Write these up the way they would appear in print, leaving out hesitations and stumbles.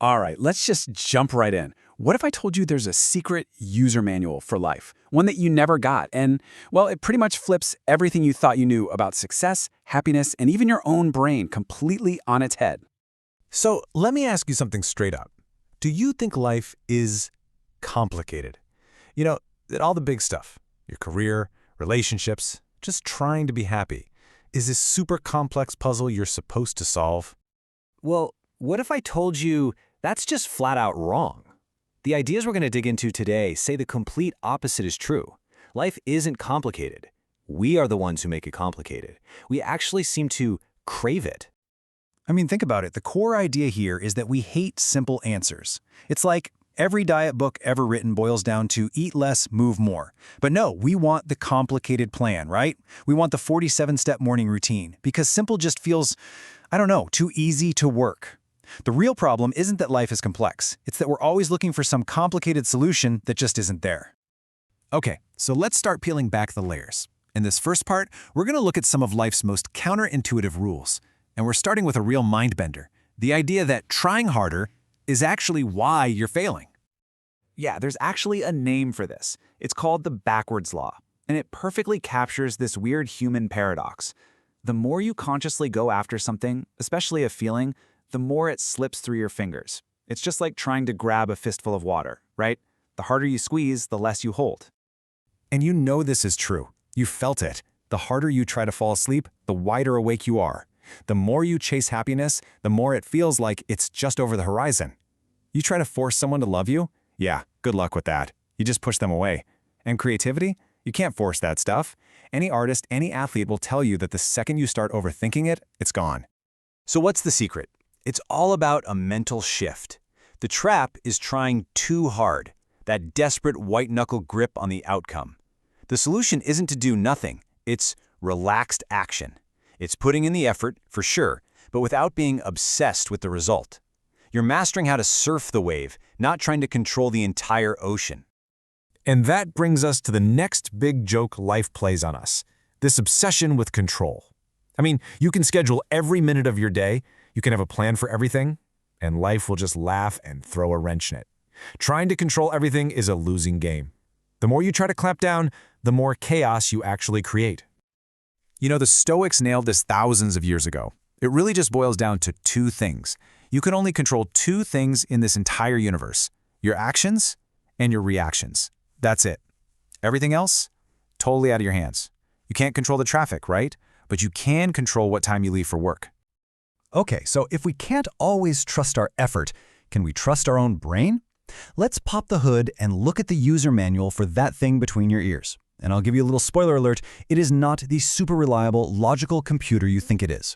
All right, let's just jump right in. What if I told you there's a secret user manual for life? One that you never got, and, well, it pretty much flips everything you thought you knew about success, happiness, and even your own brain completely on its head. So let me ask you something straight up. Do you think life is complicated? You know, all the big stuff, your career, relationships, just trying to be happy. Is this super complex puzzle you're supposed to solve? Well, what if I told you that's just flat out wrong? The ideas we're going to dig into today say the complete opposite is true. Life isn't complicated. We are the ones who make it complicated. We actually seem to crave it. I mean, think about it. The core idea here is that we hate simple answers. It's like every diet book ever written boils down to eat less, move more. But no, we want the complicated plan, right? We want the 47-step morning routine because simple just feels, I don't know, too easy to work. The real problem isn't that life is complex. It's that we're always looking for some complicated solution that just isn't there. Okay, so let's start peeling back the layers. In this first part, we're going to look at some of life's most counterintuitive rules. And we're starting with a real mind-bender, the idea that trying harder is actually why you're failing. Yeah, there's actually a name for this. It's called the backwards law, and it perfectly captures this weird human paradox. The more you consciously go after something, especially a feeling, the more it slips through your fingers. It's just like trying to grab a fistful of water, right? The harder you squeeze, the less you hold. And you know this is true. You felt it. The harder you try to fall asleep, the wider awake you are. The more you chase happiness, the more it feels like it's just over the horizon. You try to force someone to love you? Yeah, good luck with that. You just push them away. And creativity? You can't force that stuff. Any artist, any athlete will tell you that the second you start overthinking it, it's gone. So what's the secret? It's all about a mental shift. The trap is trying too hard, that desperate white-knuckle grip on the outcome. The solution isn't to do nothing, it's relaxed action. It's putting in the effort, for sure, but without being obsessed with the result. You're mastering how to surf the wave, not trying to control the entire ocean. And that brings us to the next big joke life plays on us, this obsession with control. I mean, you can schedule every minute of your day, you can have a plan for everything, and life will just laugh and throw a wrench in it. Trying to control everything is a losing game. The more you try to clamp down, the more chaos you actually create. You know, the Stoics nailed this thousands of years ago. It really just boils down to two things. You can only control two things in this entire universe: your actions and your reactions. That's it. Everything else, totally out of your hands. You can't control the traffic, right? But you can control what time you leave for work. Okay, so if we can't always trust our effort, can we trust our own brain? Let's pop the hood and look at the user manual for that thing between your ears. And I'll give you a little spoiler alert, it is not the super reliable, logical computer you think it is.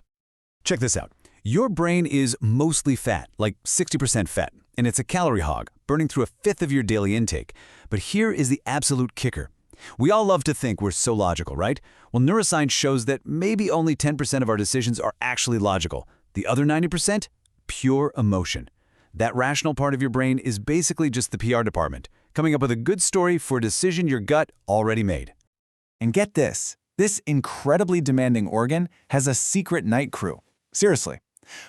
Check this out. Your brain is mostly fat, like 60% fat, and it's a calorie hog, burning through a fifth of your daily intake. But here is the absolute kicker. We all love to think we're so logical, right? Well, neuroscience shows that maybe only 10% of our decisions are actually logical. The other 90%? Pure emotion. That rational part of your brain is basically just the PR department, coming up with a good story for a decision your gut already made. And get this incredibly demanding organ has a secret night crew. Seriously.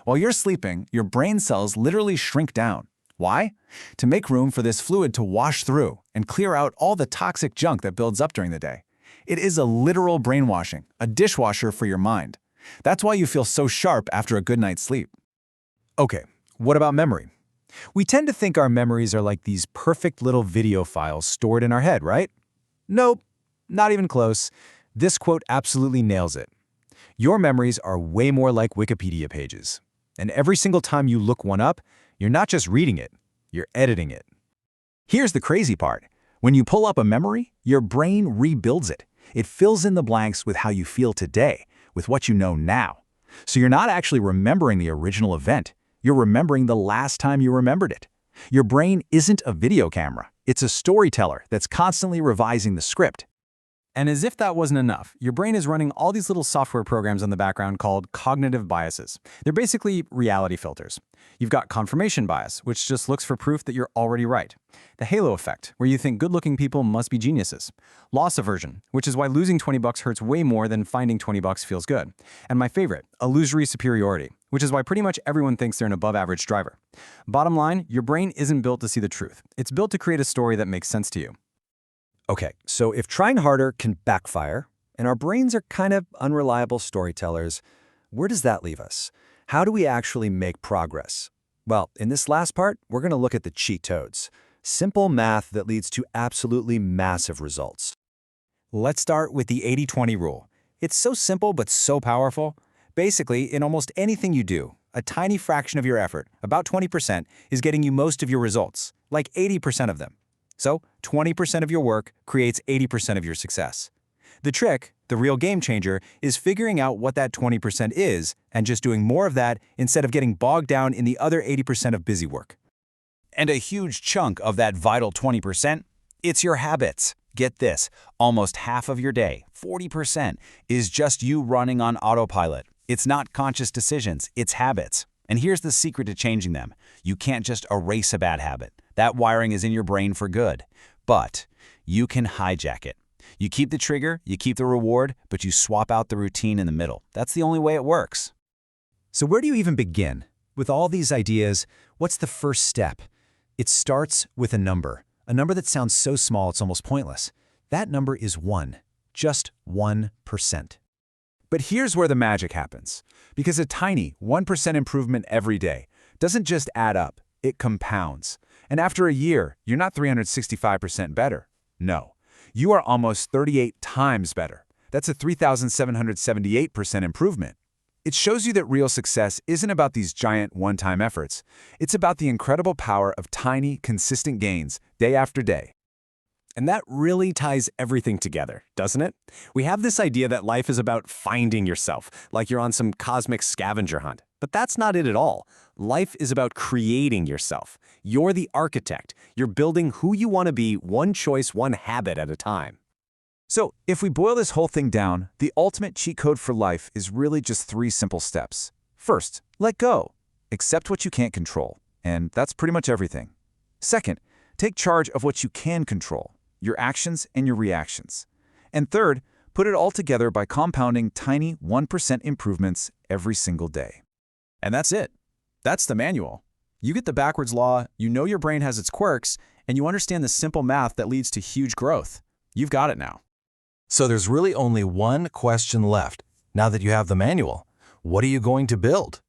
While you're sleeping, your brain cells literally shrink down. Why? To make room for this fluid to wash through and clear out all the toxic junk that builds up during the day. It is a literal brainwashing, a dishwasher for your mind. That's why you feel so sharp after a good night's sleep. Okay, what about memory? We tend to think our memories are like these perfect little video files stored in our head, right? Nope, not even close. This quote absolutely nails it. Your memories are way more like Wikipedia pages. And every single time you look one up, you're not just reading it, you're editing it. Here's the crazy part. When you pull up a memory, your brain rebuilds it. It fills in the blanks with how you feel today, with what you know now. So you're not actually remembering the original event. You're remembering the last time you remembered it. Your brain isn't a video camera. It's a storyteller that's constantly revising the script. And as if that wasn't enough, your brain is running all these little software programs in the background called cognitive biases. They're basically reality filters. You've got confirmation bias, which just looks for proof that you're already right. The halo effect, where you think good-looking people must be geniuses. Loss aversion, which is why losing $20 hurts way more than finding $20 feels good. And my favorite, illusory superiority, which is why pretty much everyone thinks they're an above-average driver. Bottom line, your brain isn't built to see the truth. It's built to create a story that makes sense to you. Okay, so if trying harder can backfire, and our brains are kind of unreliable storytellers, where does that leave us? How do we actually make progress? Well, in this last part, we're going to look at the cheat codes. Simple math that leads to absolutely massive results. Let's start with the 80-20 rule. It's so simple but so powerful. Basically, in almost anything you do, a tiny fraction of your effort, about 20%, is getting you most of your results, like 80% of them. So 20% of your work creates 80% of your success. The trick, the real game changer, is figuring out what that 20% is and just doing more of that instead of getting bogged down in the other 80% of busy work. And a huge chunk of that vital 20%, it's your habits. Get this, almost half of your day, 40%, is just you running on autopilot. It's not conscious decisions, it's habits. And here's the secret to changing them. You can't just erase a bad habit. That wiring is in your brain for good. But you can hijack it. You keep the trigger, you keep the reward, but you swap out the routine in the middle. That's the only way it works. So where do you even begin? With all these ideas, what's the first step? It starts with a number that sounds so small it's almost pointless. That number is 1, just 1%. But here's where the magic happens. Because a tiny 1% improvement every day doesn't just add up, it compounds. And after a year, you're not 365% better. No, you are almost 38 times better. That's a 3,778% improvement. It shows you that real success isn't about these giant one-time efforts. It's about the incredible power of tiny, consistent gains day after day. And that really ties everything together, doesn't it? We have this idea that life is about finding yourself, like you're on some cosmic scavenger hunt. But that's not it at all. Life is about creating yourself. You're the architect. You're building who you want to be, one choice, one habit at a time. So, if we boil this whole thing down, the ultimate cheat code for life is really just 3 simple steps. First, let go. Accept what you can't control, and that's pretty much everything. Second, take charge of what you can control, your actions and your reactions. And third, put it all together by compounding tiny 1% improvements every single day. And that's it. That's the manual. You get the backwards law, you know your brain has its quirks, and you understand the simple math that leads to huge growth. You've got it now. So there's really only one question left. Now that you have the manual, what are you going to build?